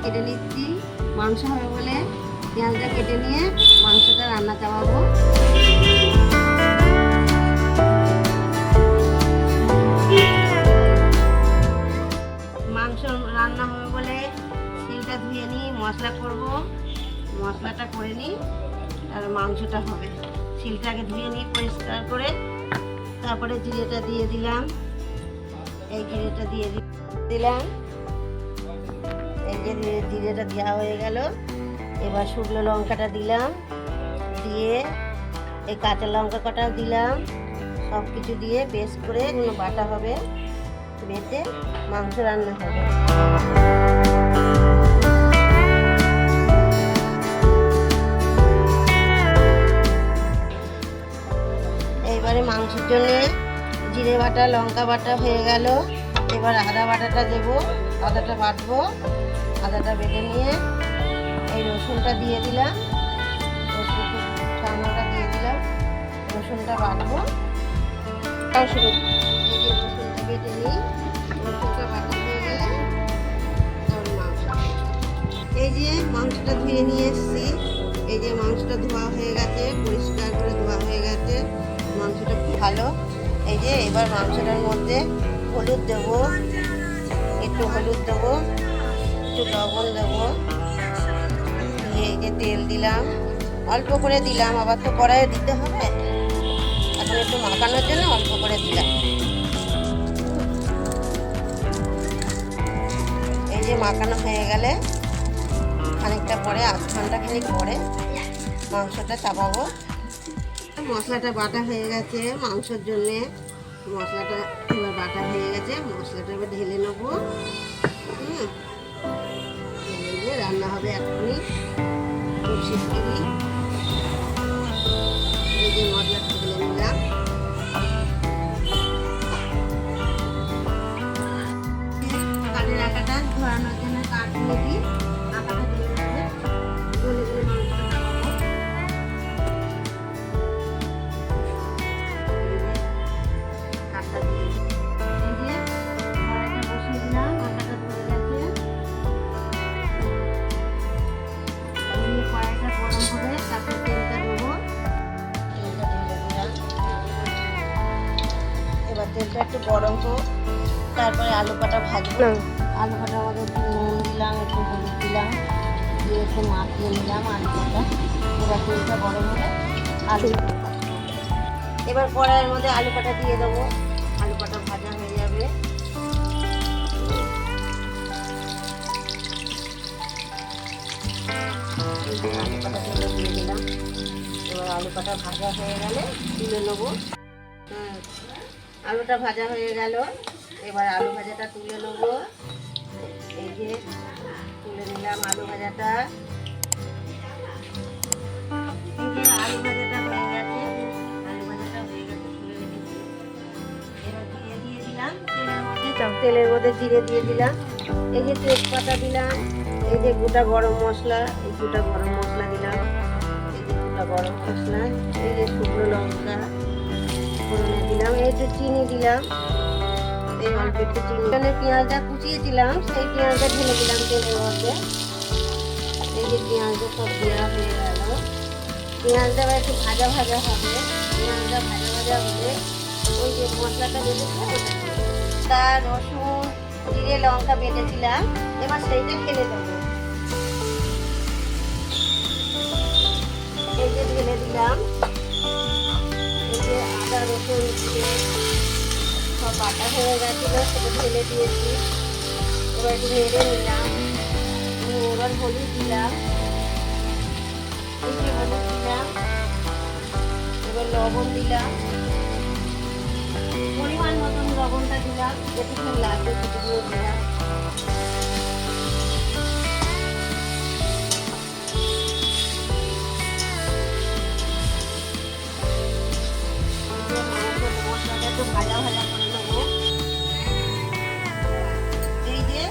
কেটে নিচ্ছি, মাংস হবে বলে পেঁয়াজটা কেটে নিয়ে মাংসটা রান্না চাপাবো। মাংস রান্না হবে বলে শিলটা ধুয়ে নিই, মশলা করব, মশলাটা করে নিই আর মাংসটা হবে। শিলটাকে ধুয়ে নিই পরিষ্কার করে, তারপরে জিরেটা দিয়ে দিলাম, এই জিরেটা দিয়ে দিলাম, এই যে জিরেটা দেওয়া হয়ে গেল। এবার শুকনো লঙ্কাটা দিলাম, দিয়ে এই কাঁচা লঙ্কা কটা দিলাম, সব কিছু দিয়ে পেস্ট করে এগুলো বাটা হবে, বেটে মাংস রান্না হবে। এইবারে মাংসের জন্য জিরে বাটা লঙ্কা বাটা হয়ে গেল। এবার আদা বাটাটা দেবো, আদাটা বাটবো, আদাটা বেটে নিয়ে এই রসুনটা দিয়ে দিলাম, রসুনটা দিয়ে দিলাম, রসুনটা বাটবো। এই যে রসুনটা বেটে নিই, রসুনটা বাটা হয়ে গেলে মাংস। এই যে মাংসটা ধুয়ে নিয়ে এসেছি, এই যে মাংসটা ধোয়া হয়ে গেছে, পরিষ্কার করে ধোয়া হয়ে গেছে, মাংসটা খুব ভালো। এই যে এবার মাংসটার মধ্যে হলুদ দেবো, একটু হলুদ দেবো, একটু লবণ দেবো, দিয়ে এই যে তেল দিলাম, অল্প করে দিলাম, আবার তো কড়াইয়ে দিতে হবে, এখন একটু মাখানোর জন্য অল্প করে দিলাম। এই যে মাখানো হয়ে গেলে খানিকটা পরে, আধ ঘন্টা খানিক পরে মাংসটা চাপাবো। মশলাটা বাটা হয়ে গেছে মাংসের জন্যে, মশলাটা এবার বাটা হয়ে গেছে, মশলাটা এবার ঢেলে নেবো। ঢেলে রান্না হবে এখনই, খুব শিগগিরই। এই যে মশলাটা ঢেলে নিলাম, কাঠের আঁকাটা ধরানোর জন্য কাঠ দিয়ে দিই, আঁকাটা ঢেলে নেবে, গলে গলে মাংসটা চাপাবো। তেলটা একটু গরম হোক, তারপরে আলু কাটা ভাজবো। আলু কাটা আমাদের নুন দিলাম, একটু হলুদ দিলাম, দিয়ে একটু মাখিয়ে নিলাম আলু কাটা। এবার তেলটা গরম হলে আলু, এবার কড়াইয়ের মধ্যে আলু কাটা দিয়ে দেবো, আলু কাটা ভাজা হয়ে যাবে। আলু কাটা তেলে দিয়ে দিলাম, এবার আলু কাটা ভাজা হয়ে গেলে তুলে নেবো। আলুটা ভাজা হয়ে গেল, এবার আলু ভাজাটা তুলে নেবো। এই যে তুলে নিলাম আলু ভাজাটা, এই যে আলু ভাজাটা হয়ে গেছে, আলু ভাজাটা হয়ে গেছে, তুলে রেখেছি। এবার জিরে দিয়ে দিলাম তেলের মধ্যে, জিরে দিয়ে দিলাম, এই যে তেজপাতা দিলাম, এই যে গোটা গরম মশলা, এই গোটা গরম মশলা দিলাম, এই যে গোটা গরম মশলা, এই যে শুকনো লঙ্কা ফোড়নে দিলাম, একটু চিনি দিলাম, এই অল্প একটু চিনি। এখানে পেঁয়াজটা কুচিয়েছিলাম, সেই পেঁয়াজটা ঢেলে দিলাম তেলের মধ্যে। এই যে পেঁয়াজটা সব দেওয়া হয়ে গেল, পেঁয়াজটা একটু ভাজা ভাজা হবে, পেঁয়াজটা ভাজা ভাজা হলে ওই যে মশলাটা বেটেছে, তা রসুন জিরে লঙ্কা বেটেছিলাম, এবার সেইটা ঢেলে দেবো। এই যে ঢেলে দিলাম, এই যে আদা রসুন সব বাটা হয়ে গেছিল, সেটা ঢেলে দিয়েছি। এবার একটু নেড়ে নিলাম, এবার হলুদ দিলাম, এই যে হলুদ দিলাম, এবার লবণ দিলাম, পরিমাণ মতন লবণটা দিলাম, যেটুকু লাগবে সেটুকু দিলাম। মশলাটা একটু ভাজা ভাজা করে নেবো। এই যে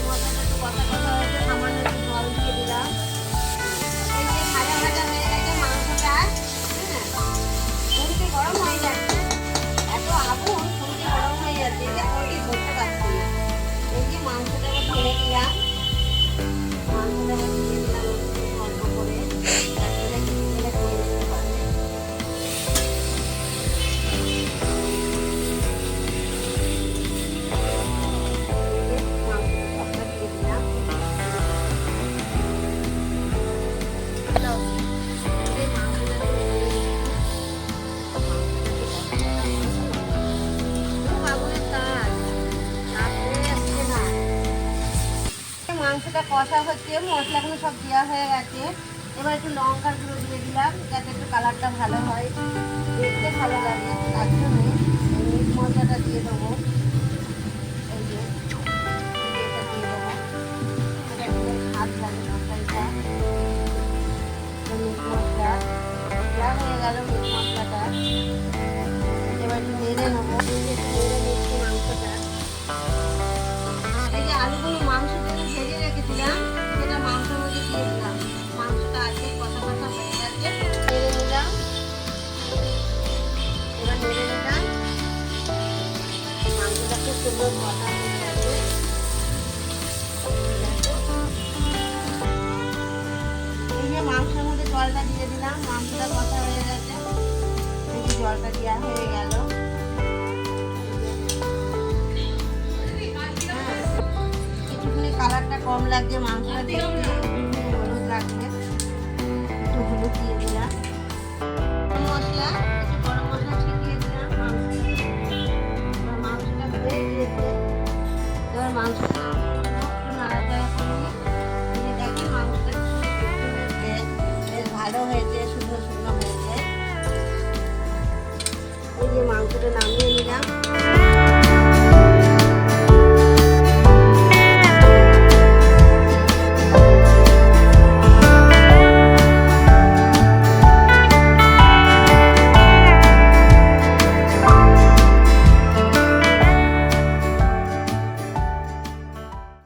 মশলাটা একটু কষা কষা হয়েছে, সামান্য একটু জল দিয়ে দিলাম। এই যে ভাজা ভাজা হয়ে গেছে মাংসটা, ফুলটি গরম হয়ে যাচ্ছে, এত আগুন ফুলটি গরম হয়ে যাচ্ছে, এটা ফুলটি ধরতে পারছি না। কষা হচ্ছে, মশলাগুলো সব দেওয়া হয়ে গেছে। এবার একটু লঙ্কার গুঁড়ো দিয়ে দিলাম যাতে একটু কালারটা ভালো হয়, দেখতে ভালো লাগে, তার জন্য মিট মশলাটা দিয়ে দেবো। এই যে এটা দিয়ে দেবো, এটা দিলে স্বাদ লাগে তরকারিটা। মিট মশলা দেওয়া হয়ে গেল, মিট মশলাটা এবার একটু নেড়ে নেবো, নেড়ে নিচ্ছি মাংসটা। এই যে আলুগুলো মাংস থেকে ভেজে রেখেছিলাম সেটা মাংসের মধ্যে দিয়ে দিলাম। মাংসটা আছে কষা কষা হয়ে গেছে, নেড়ে নিলাম। এবার নেড়ে নিলাম, মাংসটা খুব সুন্দর কষা হয়ে গেছে। এই যে মাংসের মধ্যে জলটা দিয়ে দিলাম, মাংসটা কষা হয়ে গেছে, এই যে জলটা দেওয়া হয়ে গেল। কালারটা কম লাগছে মাংসটা দেখতে, হলুদ লাগছে, একটু হলুদ দিয়ে দিলাম।